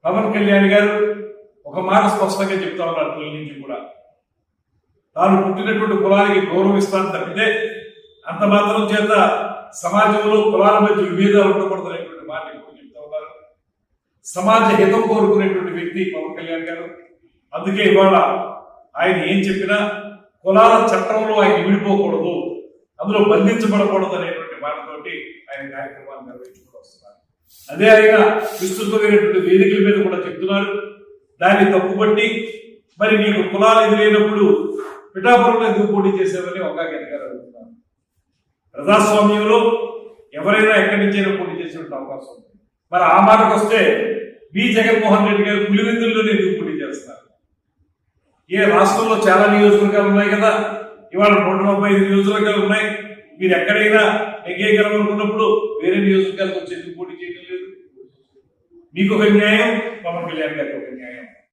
పవన్ కళ్యాణ్ గారు ఒక మాట స్పష్టంగా చెప్తా ఉన్నారు తొలి నుంచి కూడా. తాను పుట్టినటువంటి కులానికి గౌరవిస్తాను తప్పితే అంత మాత్రం చేత సమాజంలో కులాల మధ్య విభేదాలు ఉండకూడదు అనేటువంటి మాట ఇప్పుడు చెప్తా ఉన్నారు. సమాజ హితం కోరుకునేటువంటి వ్యక్తి పవన్ కళ్యాణ్ గారు. అందుకే ఇవాళ ఆయన ఏం చెప్పినా కులాల చట్టంలో ఆయన విడిపోకూడదు, అందులో బంధించబడకూడదు అనేటువంటి మాటతోటి ఆయన కార్యక్రమాన్ని నిర్వహించుకుంటూ వస్తున్నారు. అదే ఆయన విస్తృతమైనటువంటి వేదికల మీద కూడా చెప్తున్నారు. దాన్ని తప్పుబట్టి మరి నీకు కులాలు ఎదురైనప్పుడు పిఠాపురంలో ఎందుకు పోటీ చేసేవని ఒక గారు అడుగుతున్నారు. ప్రజాస్వామ్యంలో ఎవరైనా ఎక్కడి నుంచైనా పోటీ చేసేటువంటి అవకాశం ఉంది. మరి ఆ మాటకు వస్తే బి జగన్మోహన్ రెడ్డి గారు పులివెందుల్లోనే ఎందుకు పోటీ చేస్తున్నారు? ఏ రాష్ట్రంలో చాలా నియోజకవర్గాలు ఉన్నాయి కదా, ఇవాళ 135 నియోజకవర్గాలు ఉన్నాయి. మీరు ఎక్కడైనా నెగ్గేయగలమనుకున్నప్పుడు వేరే నియోజకవర్గాలకు వచ్చి ఎందుకు పోటీ చేయడం లేదు? మీకు ఒక న్యాయం, పవన్ కళ్యాణ్ గారికి ఒక న్యాయం.